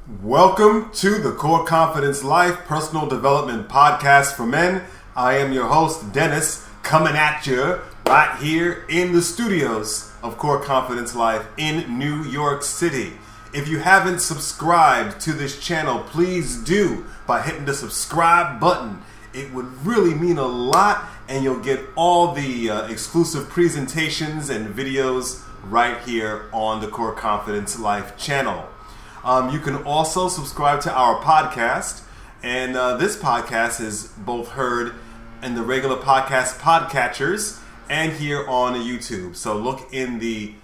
Welcome to the Core Confidence Life Personal Development Podcast for Men. I am your host, Dennis, coming at you right here in the studios of Core Confidence Life in New York City. If you haven't subscribed to this channel, please do by hitting the subscribe button. It would really mean a lot, and you'll get all the exclusive presentations and videos right here on the Core Confidence Life channel. You can also subscribe to our podcast, and this podcast is both heard in the regular podcast podcatchers and here on YouTube. So look in the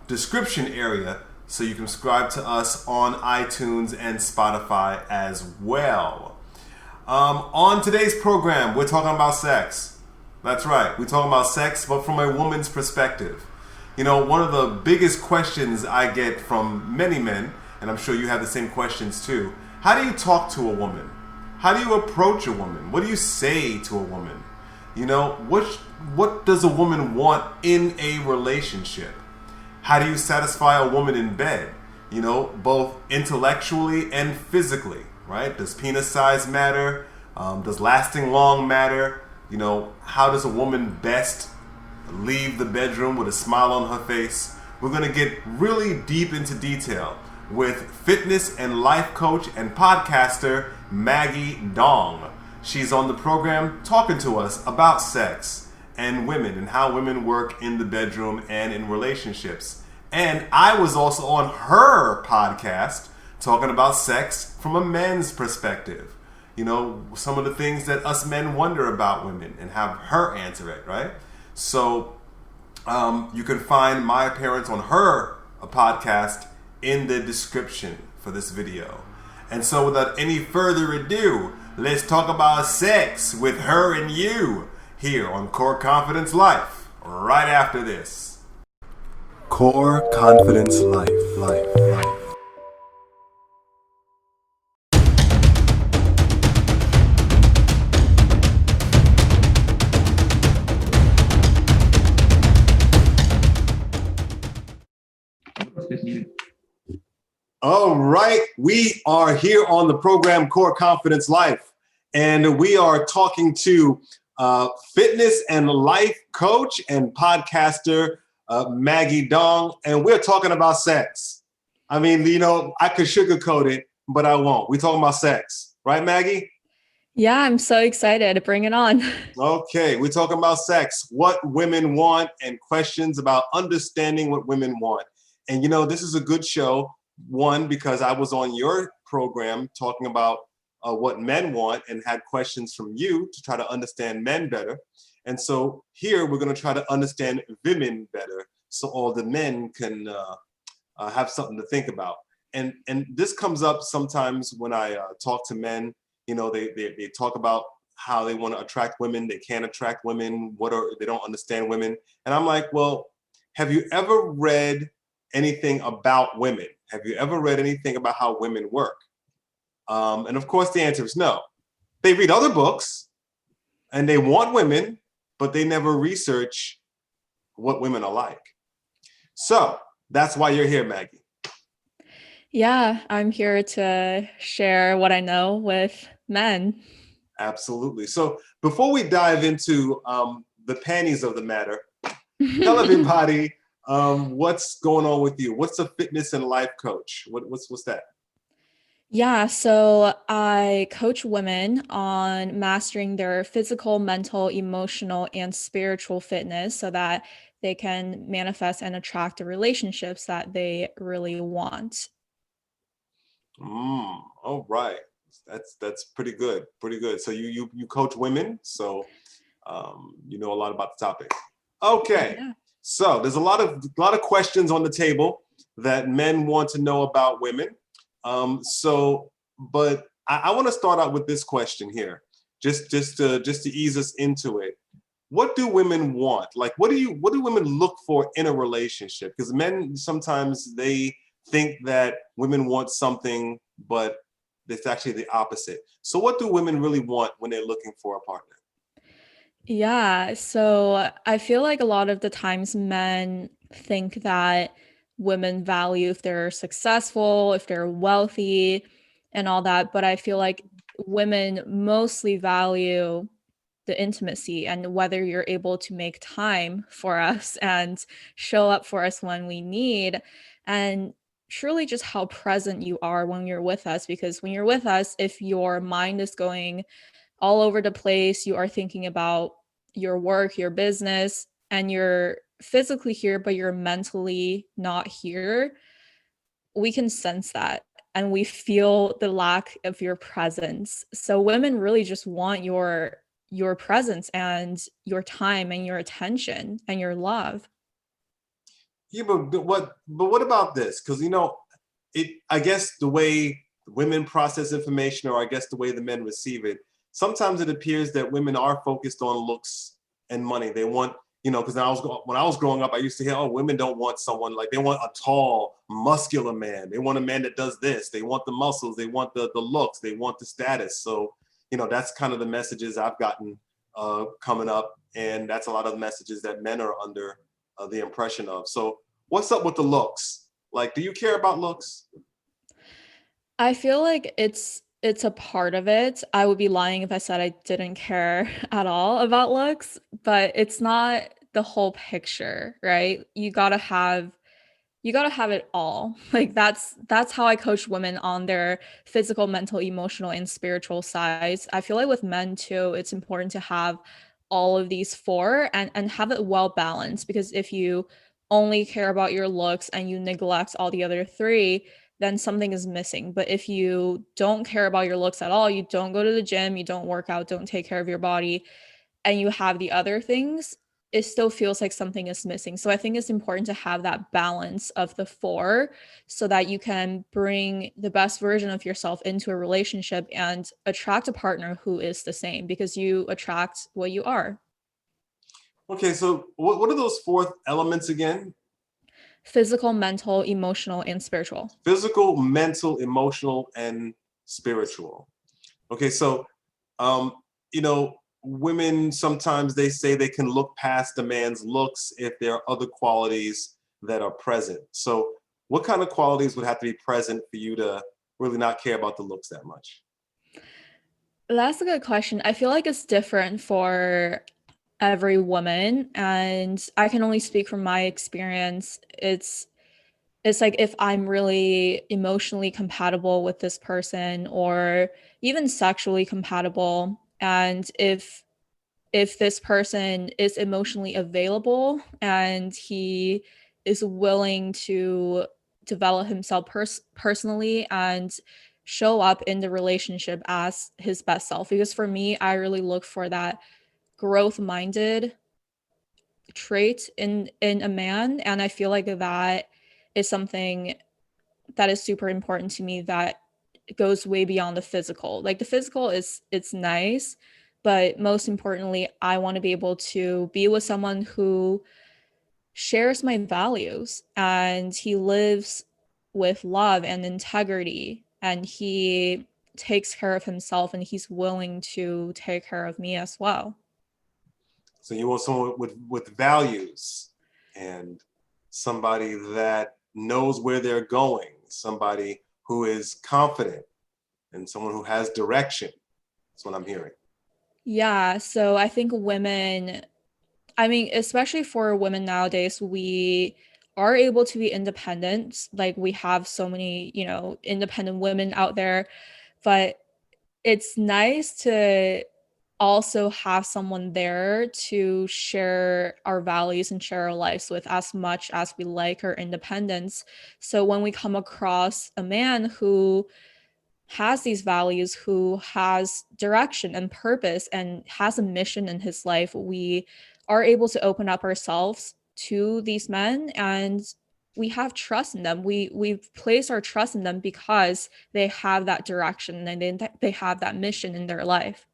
description area so you can subscribe to us on iTunes and Spotify as well. On today's program, we're talking about sex. That's right, we're talking about sex, but from a woman's perspective. You know, one of the biggest questions I get from many men, and I'm sure you have the same questions too. How do you talk to a woman? How do you approach a woman? What do you say to a woman? You know, what does a woman want in a relationship? How do you satisfy a woman in bed? You know, both intellectually and physically, right? Does penis size matter? Does lasting long matter? You know, how does a woman best leave the bedroom with a smile on her face? We're going to get really deep into detail with fitness and life coach and podcaster Maggie Dong. She's on the program talking to us about sex and women and how women work in the bedroom and in relationships. And I was also on her podcast talking about sex from a men's perspective. You know, some of the things that us men wonder about women and have her answer it, right? So you can find my appearance on her podcast in the description for this video. And so without any further ado, let's talk about sex with her and you here on Core Confidence Life right after this. Core Confidence Life. All right, we are here on the program Core Confidence Life, and we are talking to fitness and life coach and podcaster Maggie Dong, and we're talking about sex. I mean, you know, I could sugarcoat it, but I won't. We're talking about sex, right, Maggie? Yeah, I'm so excited. Bring it on. Okay, we're talking about sex, what women want, and questions about understanding what women want. And you know, this is a good show. One, because I was on your program talking about what men want and had questions from you to try to understand men better. And so here we're going to try to understand women better so all the men can have something to think about. And this comes up sometimes when I talk to men. You know, they talk about how they want to attract women. They can't attract women. They don't understand women. And I'm like, well, have you ever read anything about women? Have you ever read anything about how women work? And of course, the answer is no. They read other books and they want women, but they never research what women are like. So that's why you're here, Maggie. Yeah, I'm here to share what I know with men. Absolutely. So before we dive into the panties of the matter, tell everybody what's going on with you. What's a fitness and life coach? What's that? Yeah, so I coach women on mastering their physical, mental, emotional, and spiritual fitness so that they can manifest and attract the relationships that they really want. All right. That's pretty good. Pretty good. So you coach women, so you know a lot about the topic. Okay. Yeah. So there's a lot of questions on the table that men want to know about women. But I want to start out with this question here, just to ease us into it. What do women want? Like, what do women look for in a relationship? Because men sometimes they think that women want something, but it's actually the opposite. So what do women really want when they're looking for a partner? Yeah, so I feel like a lot of the times men think that women value if they're successful, if they're wealthy, and all that. But I feel like women mostly value the intimacy and whether you're able to make time for us and show up for us when we need. And truly just how present you are when you're with us. Because when you're with us, if your mind is going all over the place, you are thinking about your work, your business, and you're physically here, but you're mentally not here, we can sense that and we feel the lack of your presence. So women really just want your presence and your time and your attention and your love. Yeah, but what about this? Because I guess the way women process information, or I guess the way the men receive it, sometimes it appears that women are focused on looks and money. They want, because when I was growing up, I used to hear, oh, women don't want someone like they want a tall, muscular man. They want a man that does this. They want the muscles. They want the looks. They want the status. So, that's kind of the messages I've gotten coming up, and that's a lot of the messages that men are under the impression of. So, what's up with the looks? Like, do you care about looks? I feel like it's a part of it. I would be lying if I said I didn't care at all about looks, but it's not the whole picture, right? You got to have it all. Like that's how I coach women on their physical, mental, emotional, and spiritual sides. I feel like with men too, it's important to have all of these four and have it well balanced, because if you only care about your looks and you neglect all the other three, then something is missing. But if you don't care about your looks at all, you don't go to the gym, you don't work out, don't take care of your body, and you have the other things, it still feels like something is missing. So I think it's important to have that balance of the four so that you can bring the best version of yourself into a relationship and attract a partner who is the same, because you attract what you are. Okay, so what are those fourth elements again? Physical, mental, emotional, and spiritual. Physical, mental, emotional, and spiritual. Okay, so um, women sometimes they say they can look past a man's looks if there are other qualities that are present. So, what kind of qualities would have to be present for you to really not care about the looks that much? That's a good question. I feel like it's different for every woman, and I can only speak from my experience. It's like if I'm really emotionally compatible with this person or even sexually compatible, and if this person is emotionally available and he is willing to develop himself personally and show up in the relationship as his best self. Because for me, I really look for that growth minded trait in a man, and I feel like that is something that is super important to me, that goes way beyond the physical. Like the physical is it's nice, but most importantly, I want to be able to be with someone who shares my values and he lives with love and integrity and he takes care of himself and he's willing to take care of me as well. So you want someone with values and somebody that knows where they're going, somebody who is confident and someone who has direction. That's what I'm hearing. Yeah, so I think women, I mean, especially for women nowadays, we are able to be independent. Like we have so many, independent women out there, but it's nice to also have someone there to share our values and share our lives with, as much as we like our independence. So when we come across a man who has these values, who has direction and purpose and has a mission in his life, we are able to open up ourselves to these men, and we have trust in them. We've placed our trust in them because they have that direction and they have that mission in their life.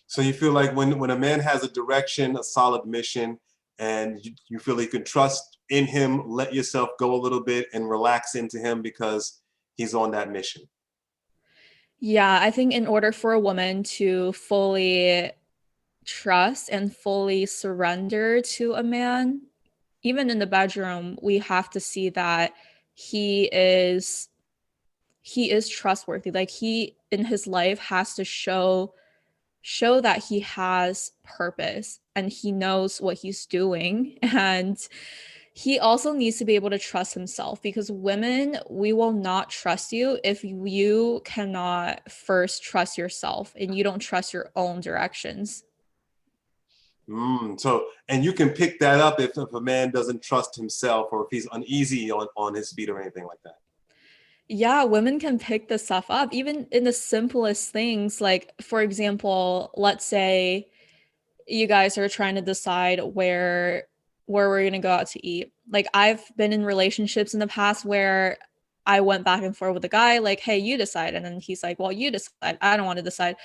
So you feel like when a man has a direction, a solid mission, and you feel you can trust in him, let yourself go a little bit and relax into him because he's on that mission. Yeah, I think in order for a woman to fully trust and fully surrender to a man, even in the bedroom, we have to see that he is he is trustworthy. Like he in his life has to show that he has purpose and he knows what he's doing. And he also needs to be able to trust himself, because women, we will not trust you if you cannot first trust yourself and you don't trust your own directions. So, and you can pick that up if a man doesn't trust himself or if he's uneasy on his feet or anything like that. Yeah, women can pick this stuff up, even in the simplest things. Like, for example, let's say you guys are trying to decide where we're gonna go out to eat. Like I've been in relationships in the past where I went back and forth with a guy, like, hey, you decide. And then he's like, well, you decide. I don't want to decide.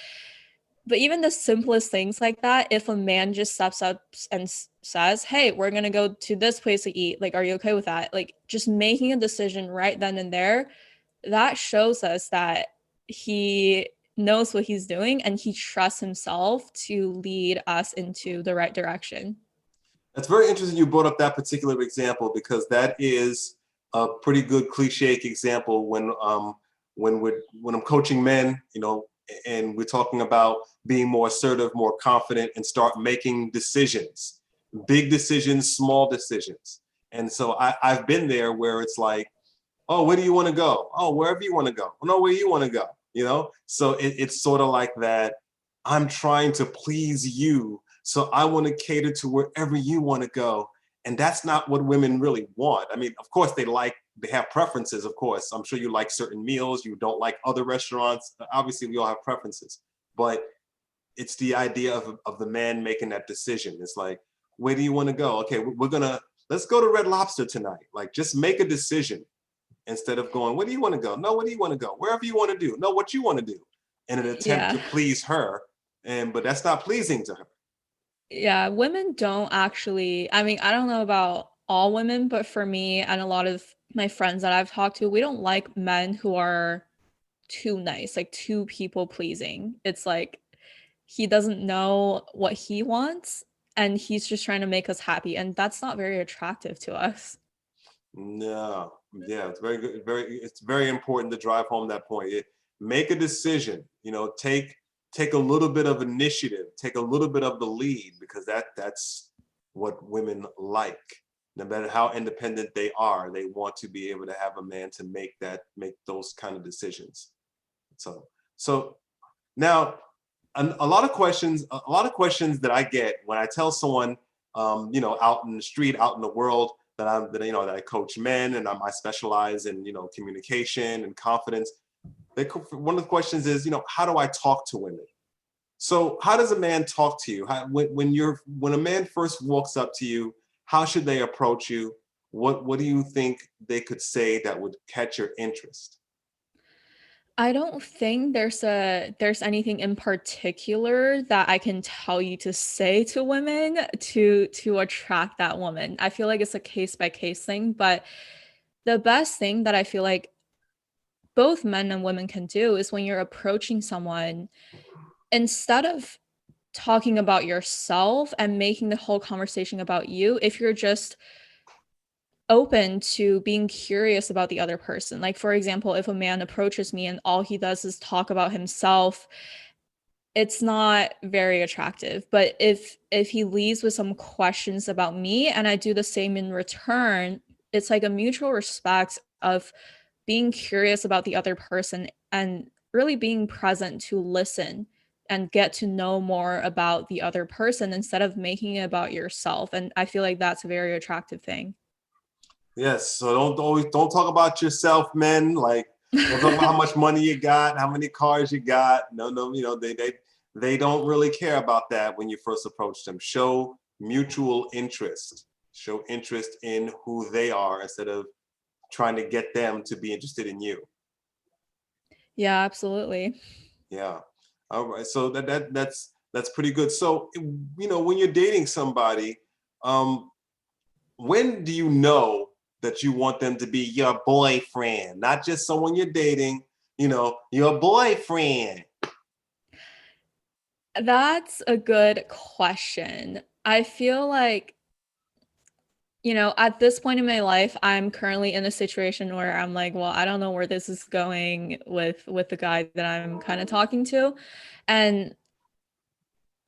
But even the simplest things like that, if a man just steps up and says, hey, we're gonna go to this place to eat, like, are you okay with that? Like just making a decision right then and there, that shows us that he knows what he's doing and he trusts himself to lead us into the right direction. That's very interesting you brought up that particular example because that is a pretty good cliche example when I'm coaching men, and we're talking about being more assertive, more confident, and start making decisions, big decisions, small decisions. And so I've been there where it's like, oh, where do you want to go? Oh, wherever you want to go. Oh, no, where you want to go, So it's sort of like that. I'm trying to please you. So I want to cater to wherever you want to go. And that's not what women really want. I mean, of course, they have preferences, of course. I'm sure you like certain meals, you don't like other restaurants. Obviously, we all have preferences. But it's the idea of the man making that decision. It's like, where do you want to go? Okay, let's go to Red Lobster tonight. Like, just make a decision instead of going, where do you want to go? No, where do you want to go? Wherever you want to do. No, what you want to do. In an attempt Yeah. to please her. But that's not pleasing to her. Yeah, women don't actually, I mean, I don't know about all women, but for me and a lot of my friends that I've talked to, we don't like men who are too nice, like too people pleasing. It's like he doesn't know what he wants and he's just trying to make us happy. And that's not very attractive to us. No, yeah, it's very good. It's very important to drive home that point. Make a decision. Take a little bit of initiative. Take a little bit of the lead because that's what women like. No matter how independent they are, they want to be able to have a man to make those kind of decisions. So now a lot of questions that I get when I tell someone, out in the street, out in the world, that I coach men and I specialize in communication and confidence. One of the questions is, how do I talk to women? So how does a man talk to you? When a man first walks up to you, how should they approach you? What do you think they could say that would catch your interest? I don't think there's anything in particular that I can tell you to say to women to attract that woman. I feel like it's a case by case thing, but the best thing that I feel like both men and women can do is when you're approaching someone, instead of talking about yourself and making the whole conversation about you, if you're just open to being curious about the other person. Like, for example, if a man approaches me and all he does is talk about himself, it's not very attractive. But if he leaves with some questions about me and I do the same in return, it's like a mutual respect of being curious about the other person and really being present to listen and get to know more about the other person instead of making it about yourself. And I feel like that's a very attractive thing. Yes. So don't talk about yourself, men. Like don't talk about how much money you got, how many cars you got. No, no, they don't really care about that when you first approach them. Show mutual interest. Show interest in who they are instead of trying to get them to be interested in you. Yeah, absolutely. Yeah. All right. So that's pretty good. So when you're dating somebody, um, when do you know that you want them to be your boyfriend, not just someone you're dating, your boyfriend? That's a good question. I feel like At this point in my life, I'm currently in a situation where I'm like, well, I don't know where this is going with the guy that I'm kind of talking to. And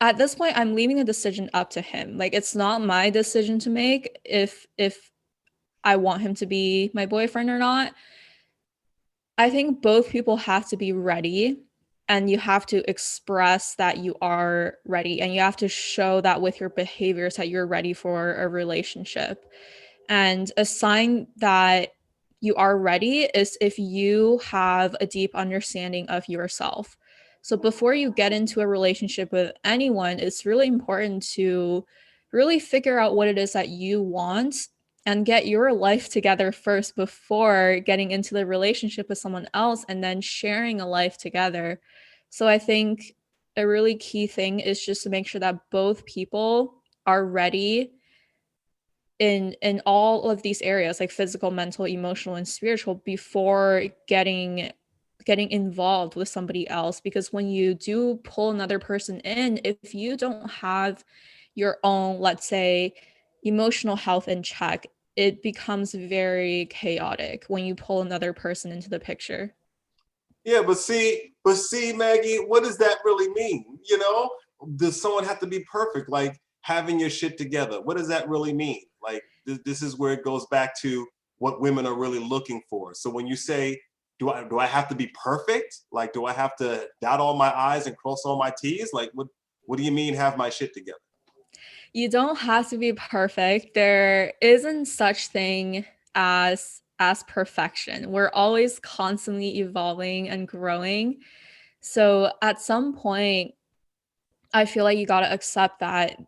at this point, I'm leaving the decision up to him. Like it's not my decision to make if I want him to be my boyfriend or not. I think both people have to be ready and you have to express that you are ready and you have to show that with your behaviors that you're ready for a relationship. And a sign that you are ready is if you have a deep understanding of yourself. So before you get into a relationship with anyone, it's really important to really figure out what it is that you want and get your life together first before getting into the relationship with someone else and then sharing a life together. So I think a really key thing is just to make sure that both people are ready in all of these areas like physical, mental, emotional, and spiritual before getting involved with somebody else, because when you do pull another person in, if you don't have your own, let's say, emotional health in check, it becomes very chaotic when you pull another person into the picture. Yeah, but see, Maggie, what does that really mean? Does someone have to be perfect? Like having your shit together. What does that really mean? Like this is where it goes back to what women are really looking for. So when you say, do I have to be perfect? Like, do I have to dot all my I's and cross all my T's? Like, what do you mean have my shit together? You don't have to be perfect. There isn't such thing as perfection. We're always constantly evolving and growing. So at some point, I feel like you got to accept that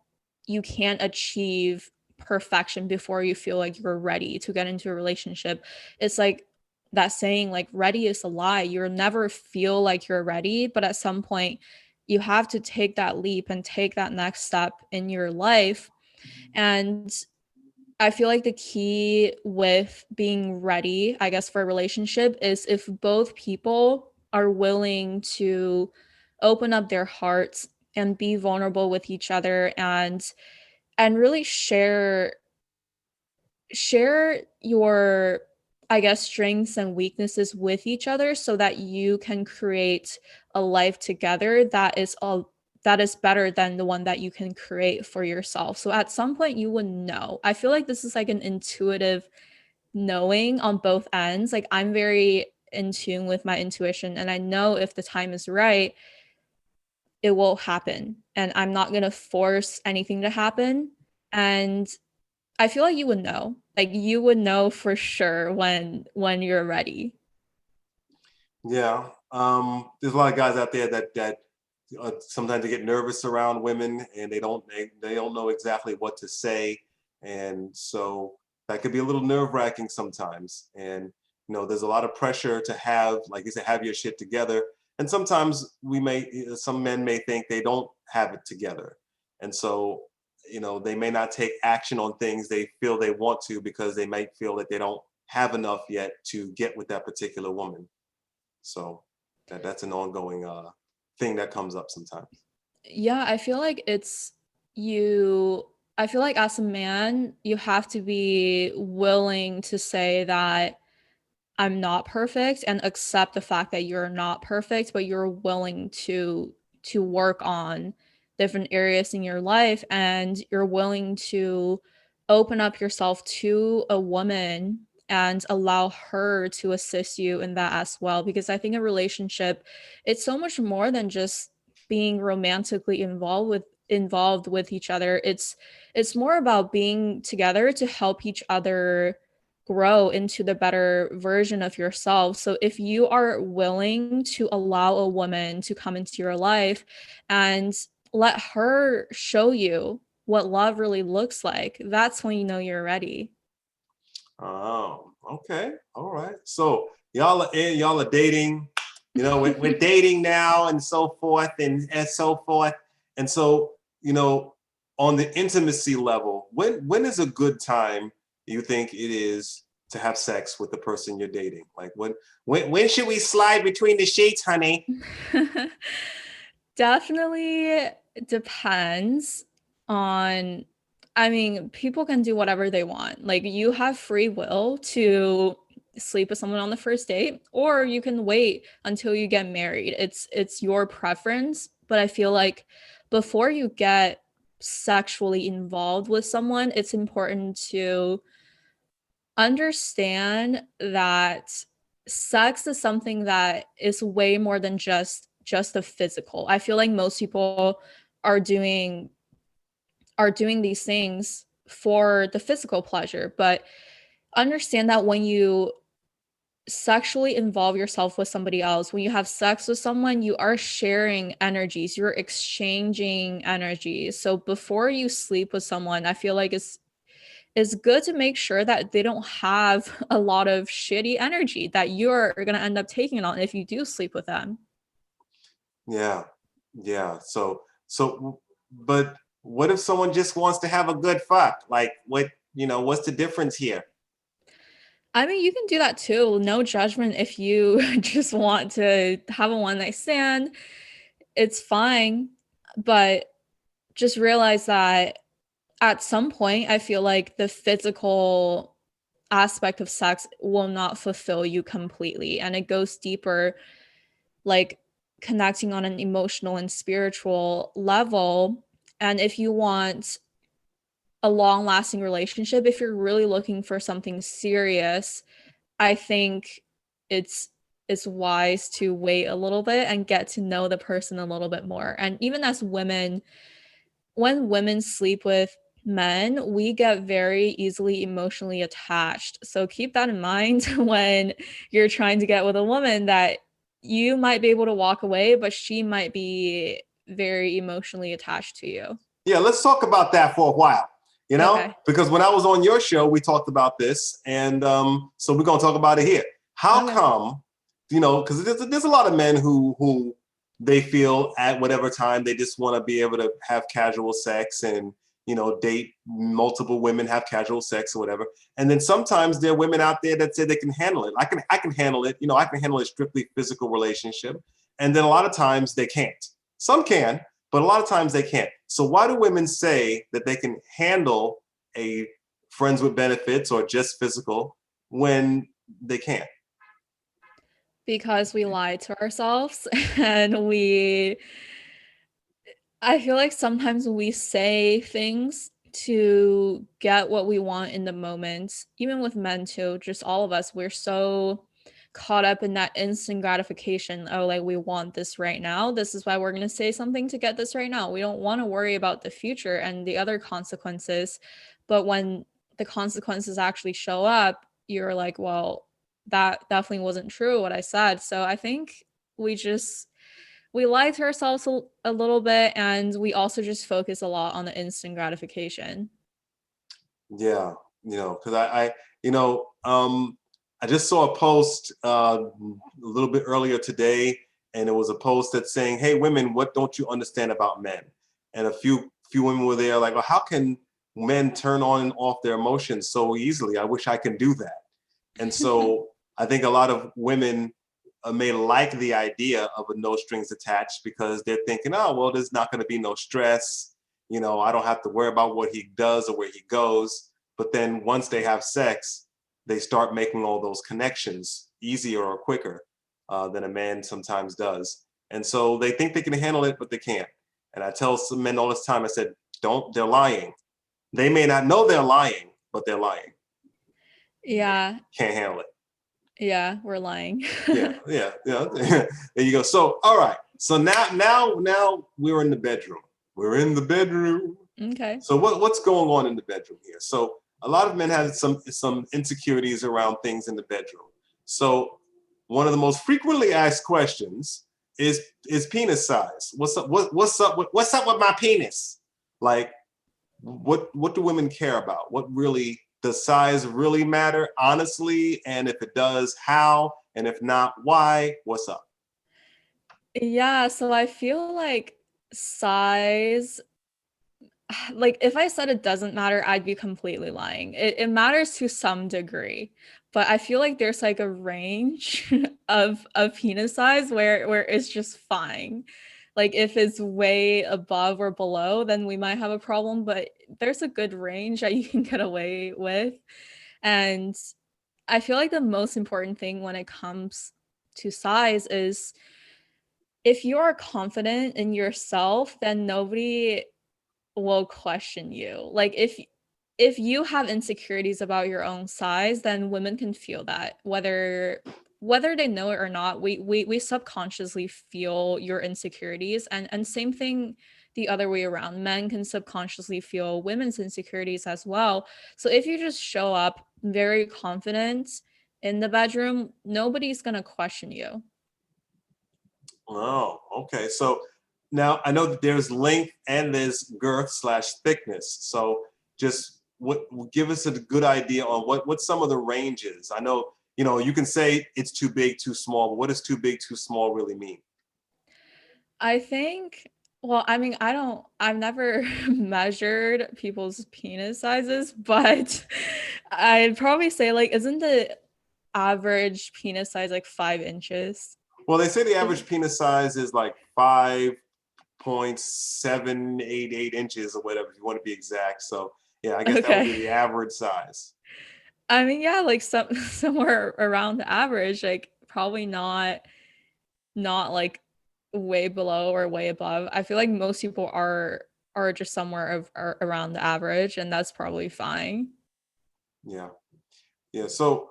you can't achieve perfection before you feel like you're ready to get into a relationship. It's like that saying, like, ready is a lie. You'll never feel like you're ready, but at some point, you have to take that leap and take that next step in your life. And I feel like the key with being ready, I guess, for a relationship is if both people are willing to open up their hearts and be vulnerable with each other and really share your, I guess, strengths and weaknesses with each other so that you can create a life together that is better than the one that you can create for yourself. So at some point you would know. I feel like this is like an intuitive knowing on both ends. Like I'm very in tune with my intuition and I know if the time is right, it will happen. And I'm not going to force anything to happen. And I feel like you would know. Like you would know for sure when you're ready. Yeah. There's a lot of guys out there that sometimes they get nervous around women and they don't know exactly what to say, and so that could be a little nerve wracking sometimes. And there's a lot of pressure to have, like you said, have your shit together. And sometimes some men may think they don't have it together, and so they may not take action on things they feel they want to because they might feel that they don't have enough yet to get with that particular woman. So that's an ongoing thing that comes up sometimes. Yeah, I feel like you I feel like as a man, you have to be willing to say that I'm not perfect and accept the fact that you're not perfect, but you're willing to work on different areas in your life and you're willing to open up yourself to a woman and allow her to assist you in that as well, because I think a relationship, it's so much more than just being romantically involved with each other. It's more about being together to help each other grow into the better version of yourself. So if you are willing to allow a woman to come into your life and let her show you what love really looks like, that's when you know you're ready. Oh, okay, all right. So y'all are dating. We're dating now, and so forth, and so forth. And so, on the intimacy level, when is a good time you think it is to have sex with the person you're dating? Like when should we slide between the sheets, honey? Definitely depends on I mean, people can do whatever they want. Like you have free will to sleep with someone on the first date, or you can wait until you get married. It's your preference, but I feel like before you get sexually involved with someone, it's important to understand that sex is something that is way more than just the physical. I feel like most people are doing are doing these things for the physical pleasure, but understand that when you sexually involve yourself with somebody else, when you have sex with someone, you are sharing energies, you're exchanging energies. So before you sleep with someone, I feel like it's good to make sure that they don't have a lot of shitty energy that you're going to end up taking on if you do sleep with them. Yeah, yeah. But what if someone just wants to have a good fuck? Like, what's the difference here? I mean, you can do that too. No judgment if you just want to have a one night stand. It's fine. But just realize that at some point, I feel like the physical aspect of sex will not fulfill you completely. And it goes deeper, like connecting on an emotional and spiritual level. And if you want a long lasting relationship, if you're really looking for something serious, I think it's it's wise to wait a little bit and get to know the person a little bit more. And even as women, when women sleep with men, we get very easily emotionally attached. So keep that in mind when you're trying to get with a woman, that you might be able to walk away, but she might be very emotionally attached to you. Yeah, let's talk about that for a while. Okay. Because when I was on your show, we talked about this, and so we're gonna talk about it here. How Okay. come, because there's a lot of men who they feel at whatever time they just want to be able to have casual sex and date multiple women, have casual sex or whatever. And then sometimes there are women out there that say they can handle it. I can handle it. I can handle a strictly physical relationship. And then a lot of times they can't. Some can, but a lot of times they can't. So why do women say that they can handle a friends with benefits or just physical when they can't? Because we lie to ourselves and I feel like sometimes we say things to get what we want in the moment, even with men too, just all of us, we're so caught up in that instant gratification. Oh, like we want this right now. This is why we're going to say something to get this right now. We don't want to worry about the future and the other consequences. But when the consequences actually show up, you're like, well, that definitely wasn't true what I said. So I think we just we lie to ourselves a little bit, and we also just focus a lot on the instant gratification. Yeah, because I just saw a post a little bit earlier today, and it was a post that's saying, "Hey, women, what don't you understand about men?" And a few women were there like, "Well, how can men turn on and off their emotions so easily? I wish I can do that." And so I think a lot of women may like the idea of a no strings attached because they're thinking, oh, well, there's not going to be no stress. I don't have to worry about what he does or where he goes. But then once they have sex, they start making all those connections easier or quicker than a man sometimes does. And so they think they can handle it, but they can't. And I tell some men all this time, I said, don't, they're lying. They may not know they're lying, but they're lying. Yeah, Can't handle it. yeah, we're lying. Yeah. There you go. So, all right. So now we're in the bedroom. We're in the bedroom. Okay. So what's going on in the bedroom here? So a lot of men have some insecurities around things in the bedroom. So one of the most frequently asked questions is penis size. What's up with my penis? Like what do women care about? What really does size really matter, honestly? And if it does, how? And if not, why? What's up? Yeah, so I feel like size, like if I said it doesn't matter, I'd be completely lying. It matters to some degree, but I feel like there's like a range of penis size where it's just fine. Like if it's way above or below, then we might have a problem, but there's a good range that you can get away with. And I feel like the most important thing when it comes to size is if you are confident in yourself, then nobody will question you. Like if you have insecurities about your own size, then women can feel that whether they know it or not. We subconsciously feel your insecurities, and same thing the other way around. Men can subconsciously feel women's insecurities as well. So if you just show up very confident in the bedroom, nobody's going to question you. Oh, okay. So now I know that there's length and there's girth slash thickness. So just what give us a good idea on what some of the ranges. I know, you can say it's too big, too small, but what does too big, too small really mean? I think, well, I mean, I've never measured people's penis sizes, but I'd probably say, like, isn't the average penis size like 5 inches? Well, they say the average penis size is like 5.788 inches or whatever, if you want to be exact. So yeah, I guess that would be Okay. the average size. I mean, yeah, like somewhere around the average, like probably not like way below or way above. I feel like most people are just somewhere around the average, and that's probably fine. Yeah. Yeah. So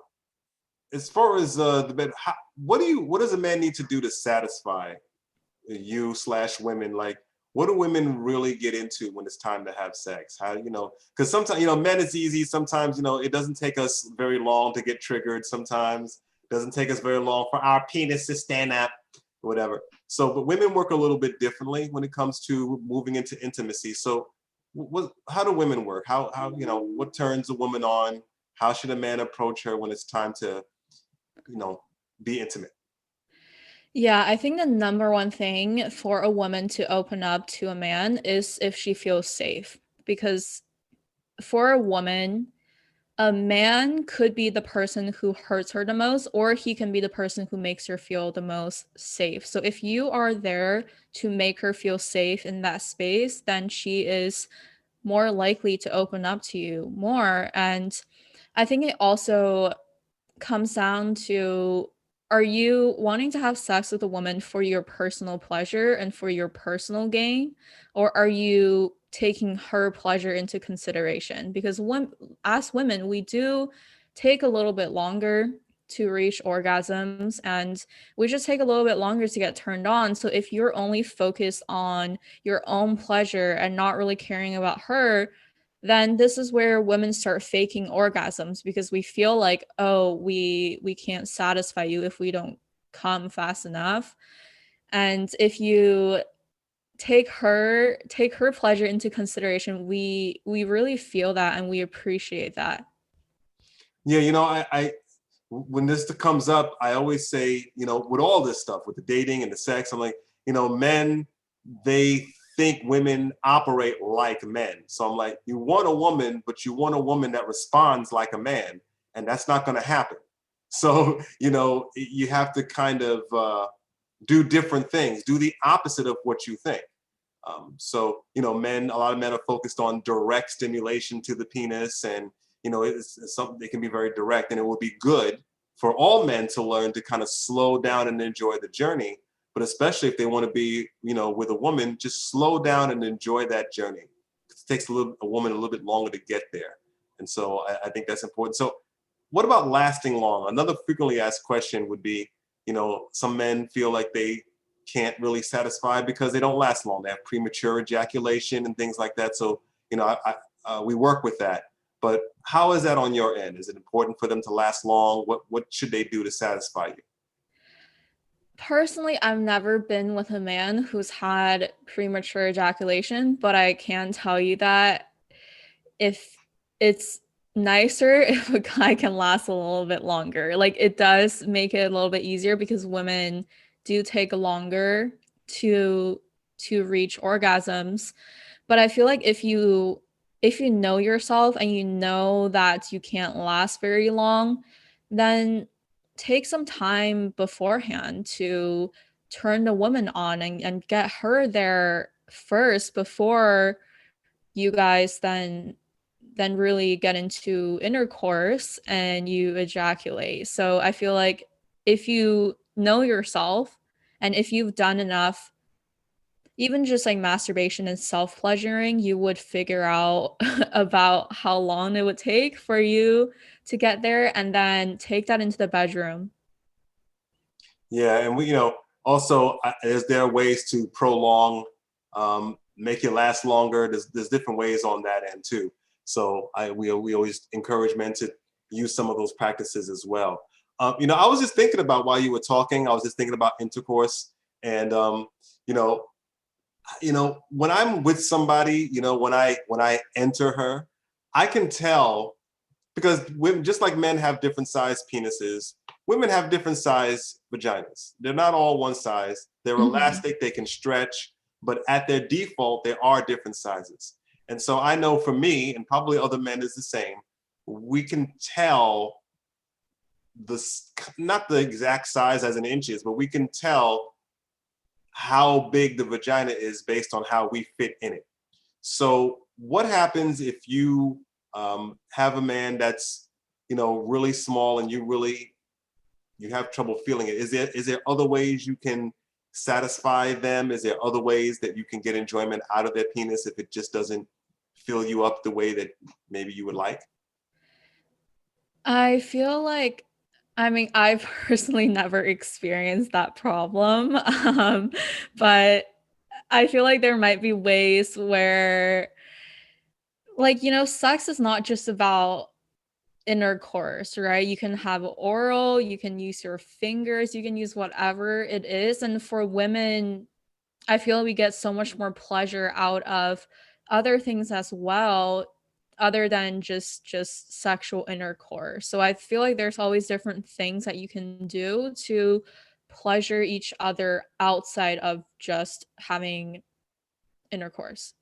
as far as the bed, what does a man need to do to satisfy you slash women? Like, what do women really get into when it's time to have sex? How, because sometimes, men, it's easy. Sometimes, it doesn't take us very long to get triggered. Sometimes it doesn't take us very long for our penis to stand up, whatever. So, but women work a little bit differently when it comes to moving into intimacy. So how do women work? How, what turns a woman on? How should a man approach her when it's time to, you know, be intimate? Yeah, I think the number one thing for a woman to open up to a man is if she feels safe. Because for a woman, a man could be the person who hurts her the most, or he can be the person who makes her feel the most safe. So if you are there to make her feel safe in that space, then she is more likely to open up to you more. And I think it also comes down to, are you wanting to have sex with a woman for your personal pleasure and for your personal gain, or are you taking her pleasure into consideration? Because as women, we do take a little bit longer to reach orgasms, and we just take a little bit longer to get turned on. So if you're only focused on your own pleasure and not really caring about her, then this is where women start faking orgasms, because we feel like, oh, we can't satisfy you if we don't come fast enough. And if you take her pleasure into consideration, we really feel that and we appreciate that. Yeah, I when this comes up, I always say, with all this stuff, with the dating and the sex, I'm like, men, they think women operate like men. So I'm like, you want a woman, but you want a woman that responds like a man, and that's not going to happen. So, you have to kind of do different things, do the opposite of what you think. So, a lot of men are focused on direct stimulation to the penis, and it's something that can be very direct, and it will be good for all men to learn to kind of slow down and enjoy the journey. But especially if they want to be, with a woman, just slow down and enjoy that journey. It takes a woman a little bit longer to get there, and so I think that's important. So, what about lasting long? Another frequently asked question would be, some men feel like they can't really satisfy because they don't last long. They have premature ejaculation and things like that. So, we work with that. But how is that on your end? Is it important for them to last long? What should they do to satisfy you? Personally, I've never been with a man who's had premature ejaculation, but I can tell you that if it's nicer if a guy can last a little bit longer. Like it does make it a little bit easier because women do take longer to reach orgasms. But I feel like if you know yourself and you know that you can't last very long, then take some time beforehand turn the woman on and get her there first before you guys then really get into intercourse and you ejaculate. So I feel like if you know yourself and if you've done enough, even just like masturbation and self-pleasuring, you would figure out about how long it would take for you to get there and then take that into the bedroom. Yeah, and we, also is there ways to prolong, make it last longer? There's different ways on that end too. So we always encourage men to use some of those practices as well. I was just thinking about while you were talking, I was just thinking about intercourse, and you know, when I'm with somebody, when I enter her, I can tell because women, just like men have different size penises, women have different size vaginas. They're not all one size. They're Mhm. elastic, they can stretch, but at their default, they are different sizes. And so I know for me, and probably other men is the same, we can tell not the exact size as in inches, but we can tell how big the vagina is based on how we fit in it. So what happens if you have a man that's really small and you have trouble feeling it? Is there other ways you can satisfy them? Is there other ways that you can get enjoyment out of their penis if it just doesn't fill you up the way that maybe you would like? I feel like I mean, I've personally never experienced that problem. But I feel like there might be ways where like, sex is not just about intercourse, right? You can have oral, you can use your fingers, you can use whatever it is. And for women, I feel we get so much more pleasure out of other things as well, other than just sexual intercourse. So I feel like there's always different things that you can do to pleasure each other outside of just having intercourse.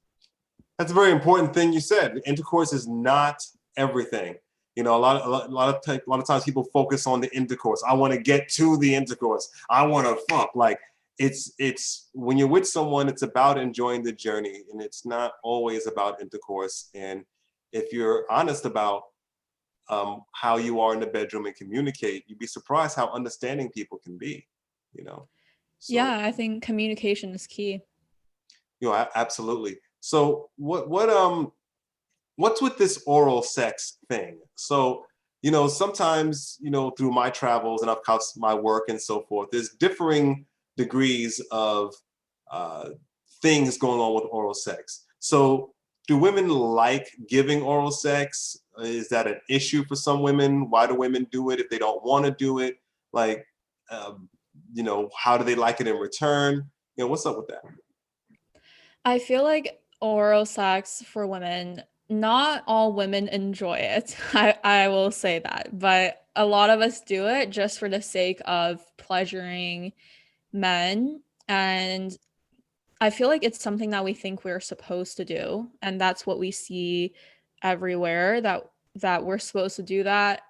That's a very important thing you said. Intercourse is not everything. A lot of times people focus on the intercourse. I want to get to the intercourse. I want to fuck. Like it's when you're with someone, it's about enjoying the journey, and it's not always about intercourse. And if you're honest about how you are in the bedroom and communicate, you'd be surprised how understanding people can be. You know, so Yeah, I think communication is key. absolutely. So what's with this oral sex thing? So, sometimes, through my travels and of course my work and so forth, there's differing degrees of uh, things going on with oral sex. So, do women like giving oral sex? Is that an issue for some women? Why do women do it if they don't want to do it? Like, um, how do they like it in return? What's up with that? I feel like oral sex for women, not all women enjoy it. I will say that, but a lot of us do it just for the sake of pleasuring men. And I feel like it's something that we think we're supposed to do. And that's what we see everywhere that we're supposed to do that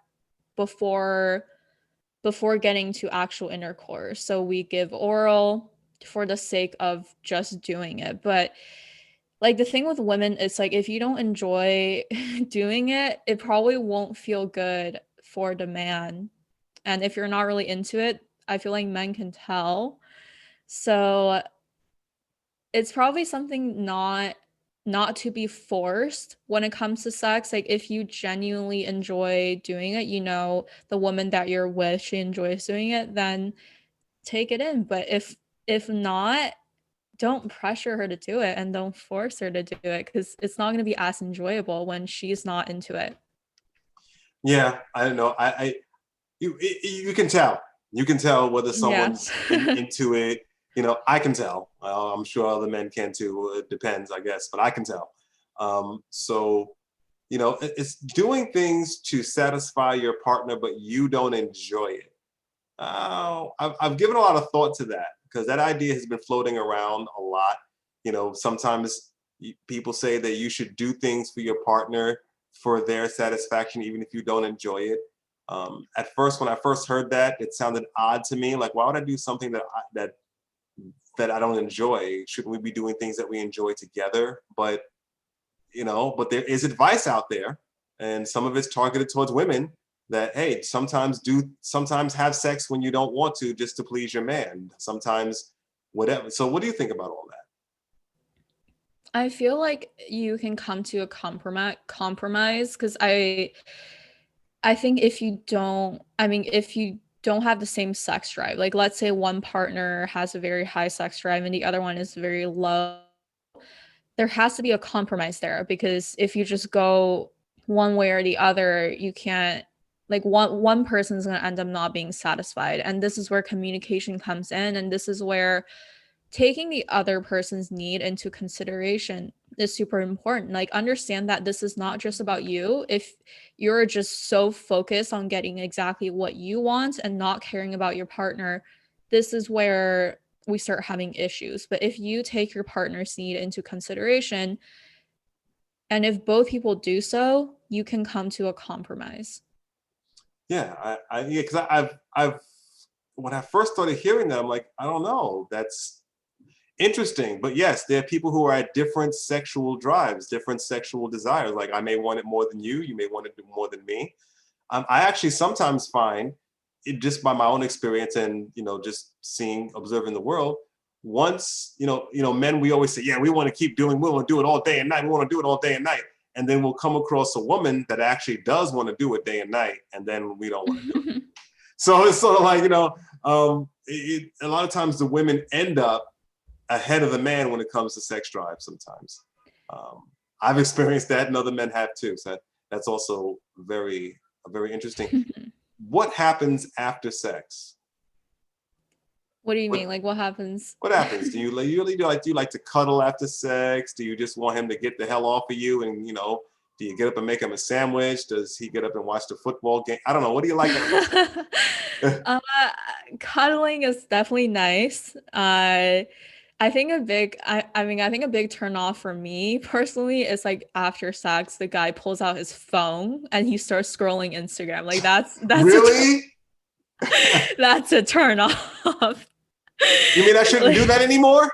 before getting to actual intercourse. So we give oral for the sake of just doing it. But like the thing with women is like if you don't enjoy doing it, it probably won't feel good for the man. And if you're not really into it, I feel like men can tell. So it's probably something not to be forced when it comes to sex. Like if you genuinely enjoy doing it, the woman that you're with, she enjoys doing it, then take it in. But if not, don't pressure her to do it and don't force her to do it because it's not going to be as enjoyable when she's not into it. Yeah, I don't know. You can tell. You can tell whether Yes. someone's into it. I can tell. I'm sure other men can too. It depends, I guess, but I can tell. So, it's doing things to satisfy your partner, but you don't enjoy it. I've given a lot of thought to that because that idea has been floating around a lot. Sometimes people say that you should do things for your partner for their satisfaction, even if you don't enjoy it. At first, when I first heard that, it sounded odd to me. Like, why would I do something that that I don't enjoy? Shouldn't we be doing things that we enjoy together? But but there is advice out there, and some of it's targeted towards women that, hey, sometimes have sex when you don't want to, just to please your man. Sometimes whatever. So what do you think about all that? I feel like you can come to a compromise because I think if you don't have the same sex drive, like let's say one partner has a very high sex drive and the other one is very low, there has to be a compromise there because if you just go one way or the other, you can't, like one person's going to end up not being satisfied. And this is where communication comes in, and this is where taking the other person's need into consideration is super important. Like, understand that this is not just about you. If you're just so focused on getting exactly what you want and not caring about your partner, this is where we start having issues. But if you take your partner's need into consideration, and if both people do so, you can come to a compromise. Yeah, yeah, because I've when I first started hearing that, I'm like, I don't know, that's interesting. But yes, there are people who are at different sexual drives, different sexual desires. Like, I may want it more than you may want it more than me. I actually sometimes find it, just by my own experience and just observing the world. Once men, we always say, yeah, we want to do it all day and night. We want to do it all day and night, and then we'll come across a woman that actually does want to do it day and night, and then we don't want to do it. So it's sort of like a lot of times the women end up ahead of the man when it comes to sex drive. Sometimes I've experienced that, and other men have too. So that's also very interesting. What happens after sex? What do you What mean? Like, what happens? what happens? Do you like to cuddle after sex? Do you just want him to get the hell off of you? And do you get up and make him a sandwich? Does he get up and watch the football game? I don't know. What do you like? uh, Cuddling is definitely nice. I think a big turn off for me personally is like after sex, the guy pulls out his phone and he starts scrolling Instagram. Like Really? that's a turn off. You mean I shouldn't do Like, that anymore?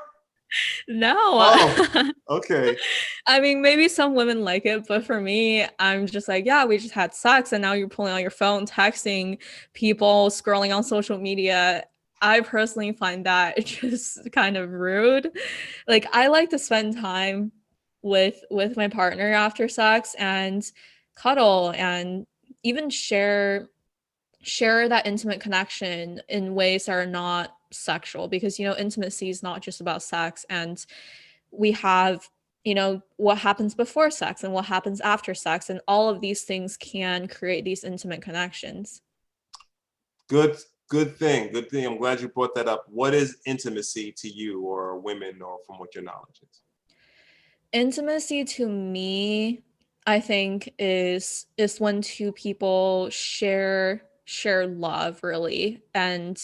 no. Oh, okay. I mean, maybe some women like it, but for me, I'm just like, yeah, we just had sex and now you're pulling out your phone, texting people, scrolling on social media. I personally find that just kind of rude. Like, I like to spend time with my partner after sex and cuddle and even share that intimate connection in ways that are not sexual, because intimacy is not just about sex, and we have what happens before sex and what happens after sex, and all of these things can create these intimate connections. Good, good thing. Good thing. I'm glad you brought that up. What is intimacy to you or women, or from what your knowledge is? Intimacy to me, I think, is when two people share love, really. And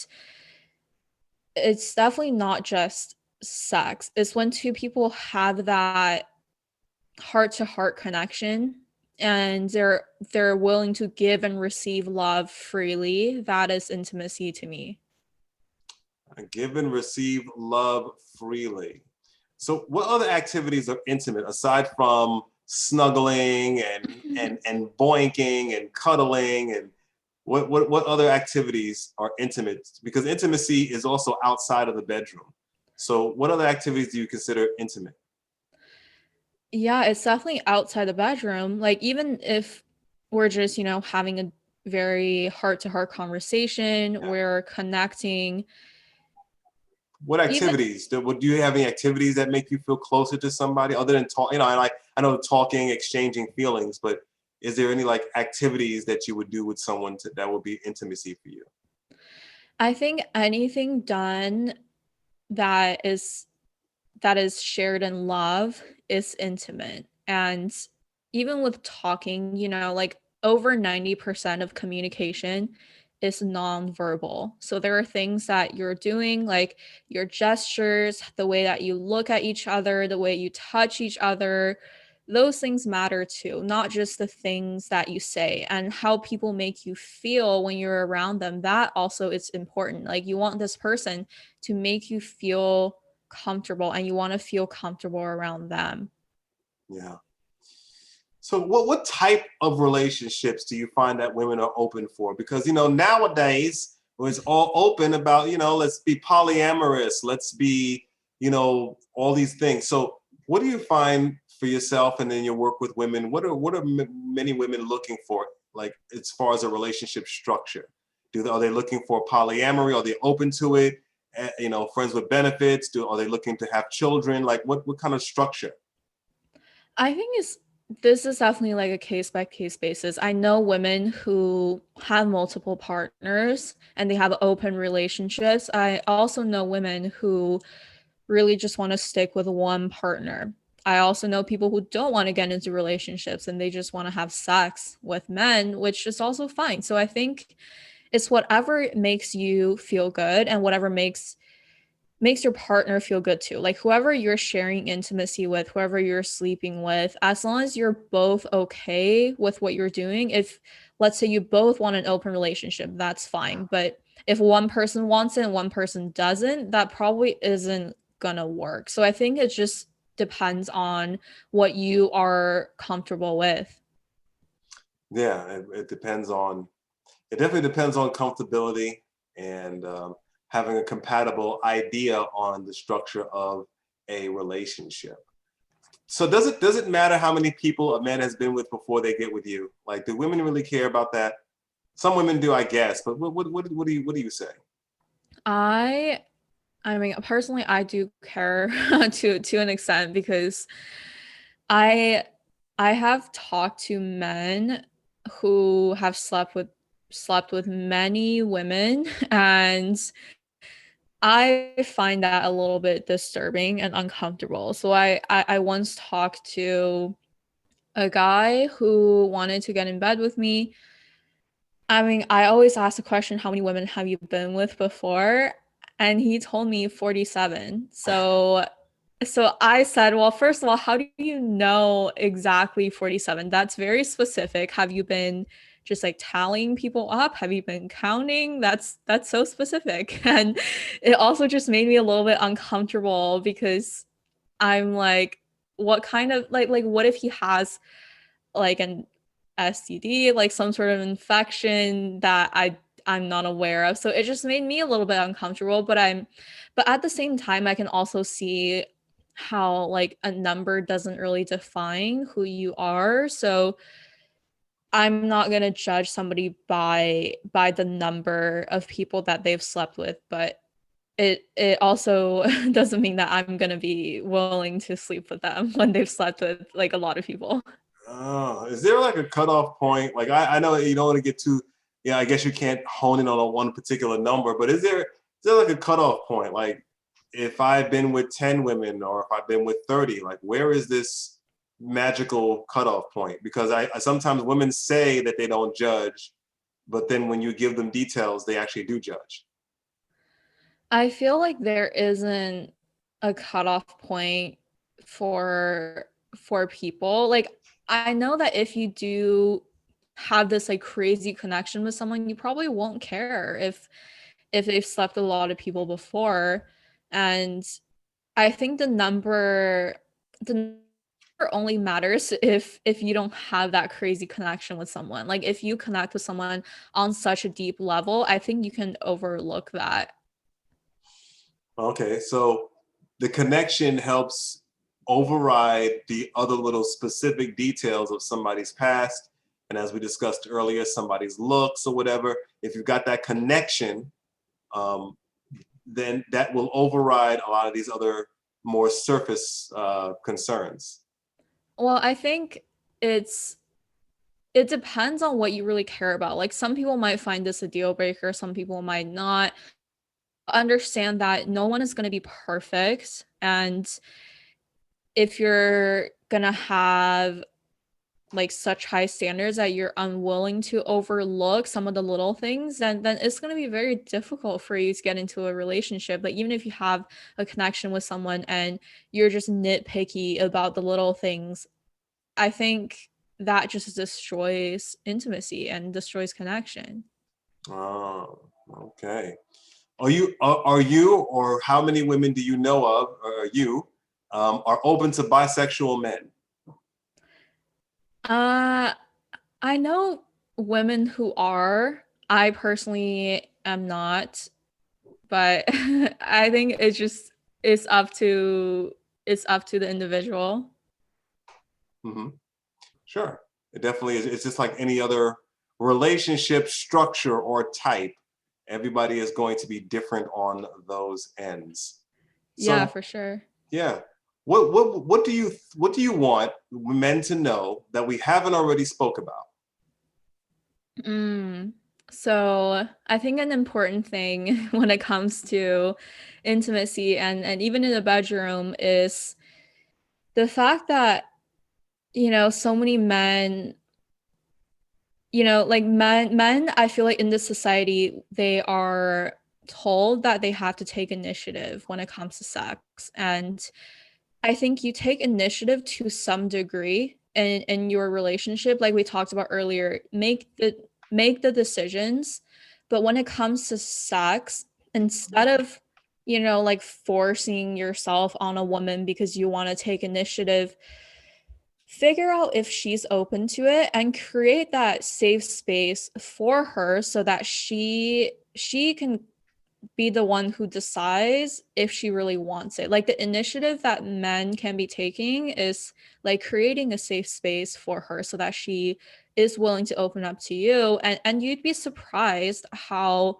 it's definitely not just sex. It's when two people have that heart to heart connection, and they're willing to give and receive love freely. That is intimacy to me. Give and receive love freely. So what other activities are intimate aside from snuggling and boinking and cuddling, and what other activities are intimate? Because intimacy is also outside of the bedroom. So what other activities do you consider intimate? Yeah, it's definitely outside the bedroom. Like, even if we're just, having a very heart to heart conversation, Yeah. we're connecting. What Even activities? Do you have any activities that make you feel closer to somebody other than talk? I know talking, exchanging feelings, but is there any like activities that you would do with someone that would be intimacy for you? I think anything done that is that is shared in love is intimate. And even with talking, like over 90% of communication is nonverbal. So there are things that you're doing, like your gestures, the way that you look at each other, the way you touch each other, those things matter too, not just the things that you say, and how people make you feel when you're around them. That also is important. Like, you want this person to make you feel comfortable, and you want to feel comfortable around them. Yeah. So what type of relationships do you find that women are open for? Because nowadays it's all open about, let's be polyamorous, let's be, all these things. So what do you find for yourself and in your work with women? What are many women looking for, like as far as a relationship structure? Are they looking for polyamory? Are they open to it? Friends with benefits? Are they looking to have children? Like what kind of structure? I think this is definitely like a case by case basis. I know women who have multiple partners and they have open relationships. I also know women who really just want to stick with one partner. I also know people who don't want to get into relationships and they just want to have sex with men, which is also fine. So I think it's whatever makes you feel good and whatever makes your partner feel good too. Like, whoever you're sharing intimacy with, whoever you're sleeping with, as long as you're both okay with what you're doing. If, let's say, you both want an open relationship, that's fine. But if one person wants it and one person doesn't, that probably isn't gonna work. So I think it just depends on what you are comfortable with. Yeah, it definitely depends on comfortability and having a compatible idea on the structure of a relationship. So does it matter how many people a man has been with before they get with you? Like, do women really care about that? Some women do, I guess. But what do you say? I I mean, personally, I do care to an extent, because I I have talked to men who have slept with many women, and I find that a little bit disturbing and uncomfortable. So I once talked to a guy who wanted to get in bed with me. I mean, I always ask the question, how many women have you been with before? And he told me 47. So I said, well, first of all, how do you know exactly 47? That's very specific. Have you been just like tallying people up? Have you been counting? That's so specific. And it also just made me a little bit uncomfortable, because I'm like, what kind of like what if he has like an STD, like some sort of infection that I'm not aware of. So it just made me a little bit uncomfortable, but at the same time I can also see how like a number doesn't really define who you are. So I'm not going to judge somebody by the number of people that they've slept with, but it also doesn't mean that I'm going to be willing to sleep with them when they've slept with like a lot of people. Oh, is there like a cutoff point? Like I know you don't want to get too, yeah, I guess you can't hone in on a one particular number, but is there like a cutoff point? Like if I've been with 10 women or if I've been with 30, like where is this magical cutoff point? Because I sometimes women say that they don't judge, but then when you give them details, they actually do judge. I feel like there isn't a cutoff point for people. Like, I know that if you do have this like crazy connection with someone, you probably won't care if they've slept with a lot of people before. And I think the number only matters if you don't have that crazy connection with someone. Like, if you connect with someone on such a deep level, I think you can overlook that. Okay, so the connection helps override the other little specific details of somebody's past. And as we discussed earlier, somebody's looks or whatever. If you've got that connection, um, then that will override a lot of these other more surface concerns. Well, I think it's it depends on what you really care about. Like, some people might find this a deal breaker, some people might not. Understand that no one is going to be perfect, and if you're going to have like such high standards that you're unwilling to overlook some of the little things, then it's going to be very difficult for you to get into a relationship. Like, even if you have a connection with someone and you're just nitpicky about the little things, I think that just destroys intimacy and destroys connection. Oh, okay. Are you or how many women do you know of, or you, are open to bisexual men? Uh, I know women who are. I personally am not, but I think it's up to it's up to the individual. Hmm. Sure. It definitely is. It's just like any other relationship structure or type. Everybody is going to be different on those ends. Yeah, So for sure. yeah. What do you want men to know that we haven't already spoke about? Mm. So I think an important thing when it comes to intimacy and even in the bedroom is the fact that, so many men, like men, I feel like in this society, they are told that they have to take initiative when it comes to sex. And I think you take initiative to some degree in your relationship, like we talked about earlier, make the decisions. But when it comes to sex, instead of, like forcing yourself on a woman because you want to take initiative, figure out if she's open to it and create that safe space for her so that she can be the one who decides if she really wants it. Like the initiative that men can be taking is like creating a safe space for her so that she is willing to open up to you. And you'd be surprised how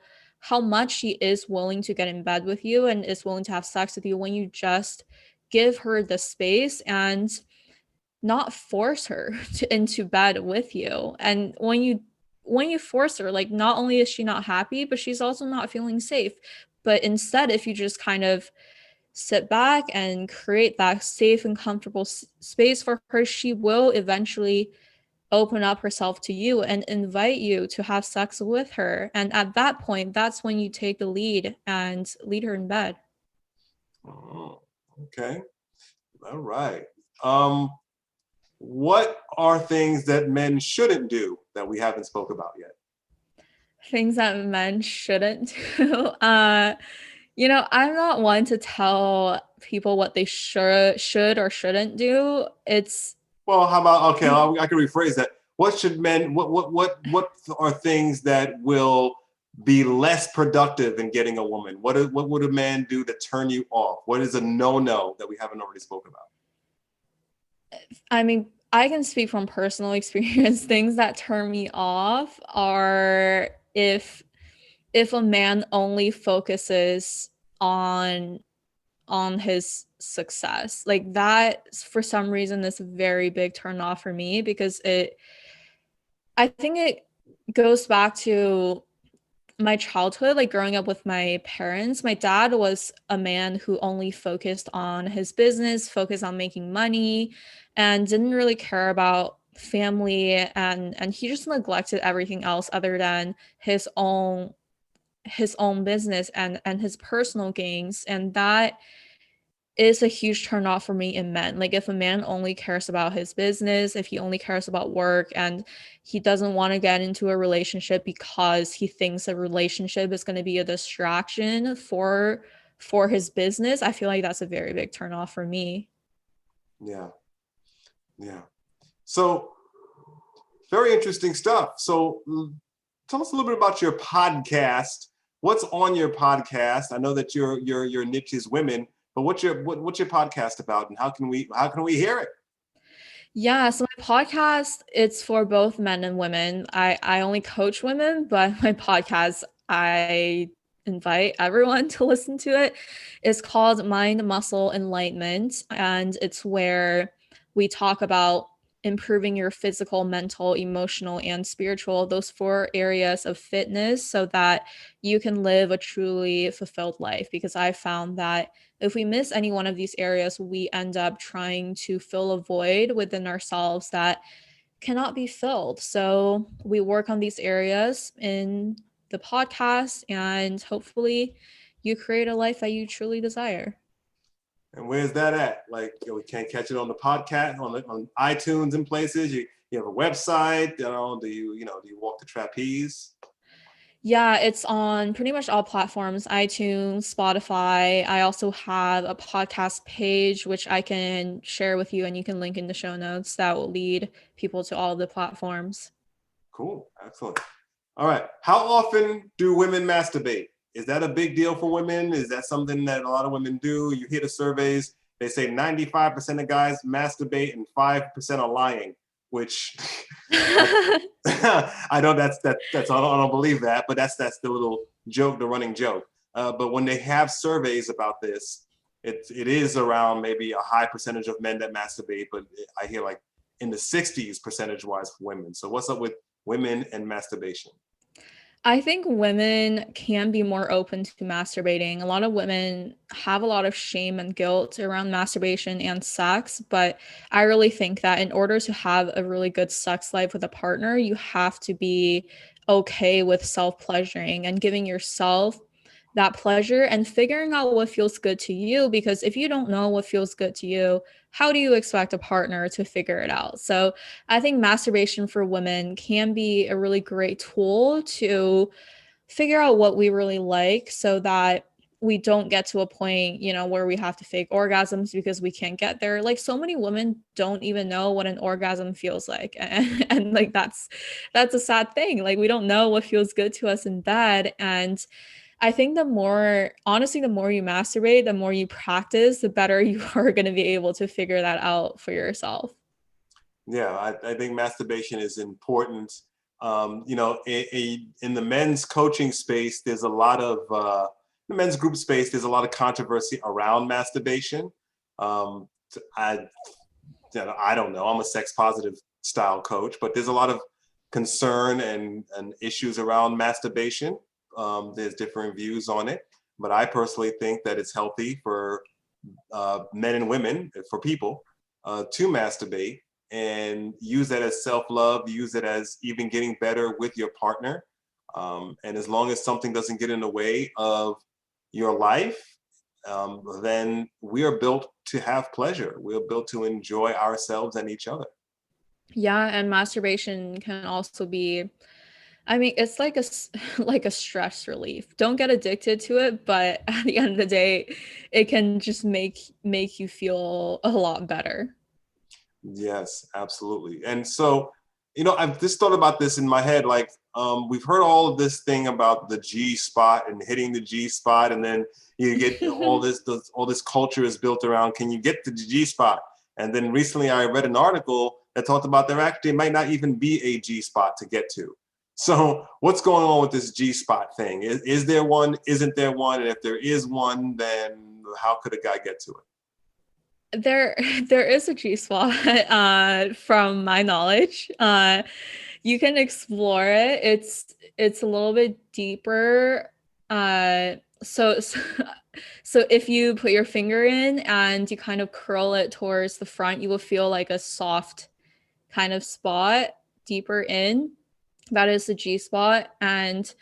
much she is willing to get in bed with you and is willing to have sex with you when you just give her the space and not force her into bed with you. And when you force her, like not only is she not happy, but she's also not feeling safe. But instead, if you just kind of sit back and create that safe and comfortable space for her, she will eventually open up herself to you and invite you to have sex with her. And at that point, that's when you take the lead and lead her in bed. Oh, okay. All right. Um, what are things that men shouldn't do that we haven't spoke about yet? Things that men shouldn't do. I'm not one to tell people what they should or shouldn't do. It's Well, how about okay? I can rephrase that. What should men? What are things that will be less productive in getting a woman? What would a man do to turn you off? What is a no that we haven't already spoken about? I mean, I can speak from personal experience. Things that turn me off are if a man only focuses on on his success. Like that for some reason is a very big turn off for me because I think it goes back to my childhood, like growing up with my parents. My dad was a man who only focused on his business, focused on making money, and didn't really care about family, and he just neglected everything else other than his own business and his personal gains. And that is a huge turn off for me in men. Like if a man only cares about his business, if he only cares about work and he doesn't want to get into a relationship because he thinks a relationship is going to be a distraction for his business, I feel like that's a very big turn off for me. Yeah, yeah. So very interesting stuff. So tell us a little bit about your podcast. What's on your podcast? I know that your niche is women, but what's your podcast about, and how can we hear it? Yeah, so my podcast, it's for both men and women. I only coach women, but my podcast, I invite everyone to listen to it. It's called Mind Muscle Enlightenment, and it's where we talk about improving your physical, mental, emotional, and spiritual, those four areas of fitness, so that you can live a truly fulfilled life. Because I found that if we miss any one of these areas, we end up trying to fill a void within ourselves that cannot be filled. So we work on these areas in the podcast, and hopefully you create a life that you truly desire. And where's that at? Like, we can't catch it on the podcast, on iTunes and places. You have a website. Do you walk the trapeze? Yeah, it's on pretty much all platforms, iTunes, Spotify. I also have a podcast page, which I can share with you and you can link in the show notes that will lead people to all the platforms. Cool. Excellent. All right. How often do women masturbate? Is that a big deal for women? Is that something that a lot of women do? You hear the surveys, they say 95% of guys masturbate and 5% are lying, which I don't believe that, but that's the little joke, the running joke. But when they have surveys about this, it is around maybe a high percentage of men that masturbate, but I hear like in the 60s percentage wise for women. So what's up with women and masturbation? I think women can be more open to masturbating. A lot of women have a lot of shame and guilt around masturbation and sex, but I really think that in order to have a really good sex life with a partner, you have to be okay with self-pleasuring and giving yourself that pleasure and figuring out what feels good to you. Because if you don't know what feels good to you, how do you expect a partner to figure it out? So I think masturbation for women can be a really great tool to figure out what we really like so that we don't get to a point, where we have to fake orgasms because we can't get there. Like so many women don't even know what an orgasm feels like. And like that's a sad thing. Like we don't know what feels good to us in bed. And I think the more you masturbate, the more you practice, the better you are going to be able to figure that out for yourself. Yeah, I think masturbation is important. In the men's coaching space, there's a lot of the men's group space. There's a lot of controversy around masturbation. I don't know. I'm a sex positive style coach, but there's a lot of concern and issues around masturbation. There's different views on it, but I personally think that it's healthy for men and women, for people, to masturbate and use that as self-love, use it as even getting better with your partner. And as long as something doesn't get in the way of your life, then we are built to have pleasure. We are built to enjoy ourselves and each other. Yeah, and masturbation can also be, I mean, it's like like a stress relief. Don't get addicted to it, but at the end of the day, it can just make you feel a lot better. Yes, absolutely. And so, I've just thought about this in my head, like, we've heard all of this thing about the G spot and hitting the G spot, and then you get all this culture is built around, can you get to the G spot? And then recently I read an article that talked about there actually might not even be a G spot to get to. So what's going on with this G spot thing? Is there one? Isn't there one? And if there is one, then how could a guy get to it? There is a G spot from my knowledge. You can explore it. It's a little bit deeper. So so if you put your finger in and you kind of curl it towards the front, you will feel like a soft kind of spot deeper in. That is the G spot. And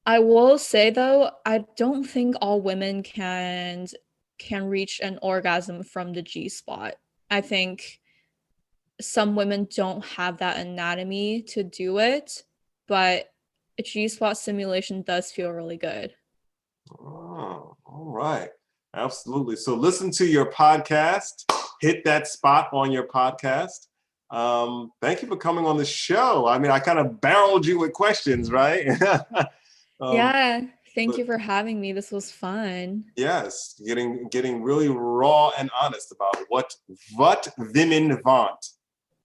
I will say though, I don't think all women can reach an orgasm from the G spot. I think some women don't have that anatomy to do it, but a G spot stimulation does feel really good. Oh, all right. Absolutely. So listen to your podcast, hit that spot on your podcast. Thank you for coming on the show. I mean, I kind of barreled you with questions, right? Yeah. Thank you for having me. This was fun. Yes, getting really raw and honest about what women want.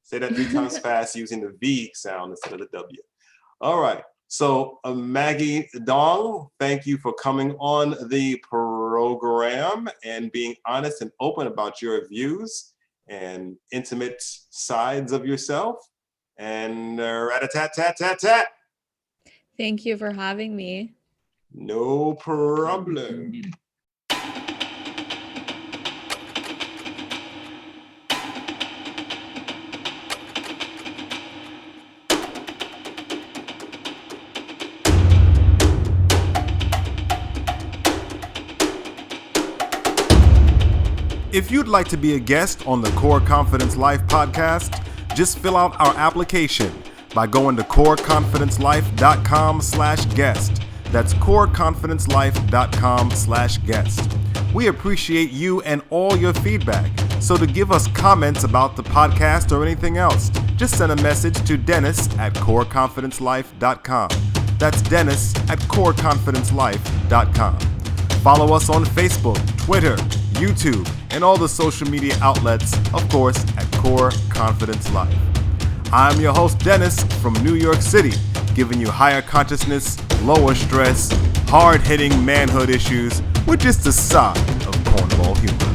Say that 3 times fast using the V sound instead of the W. All right. So Maggie Dong, thank you for coming on the program and being honest and open about your views and intimate sides of yourself. And rat-a-tat-tat-tat-tat. Thank you for having me. No problem. If you'd like to be a guest on the Core Confidence Life podcast, just fill out our application by going to coreconfidencelife.com/guest. That's coreconfidencelife.com/guest. We appreciate you and all your feedback. So to give us comments about the podcast or anything else, just send a message to Dennis at coreconfidencelife.com. That's Dennis at coreconfidencelife.com. Follow us on Facebook, Twitter, YouTube, and all the social media outlets, of course, at Core Confidence Life. I'm your host, Dennis, from New York City, giving you higher consciousness, lower stress, hard-hitting manhood issues with just a side of cornball humor.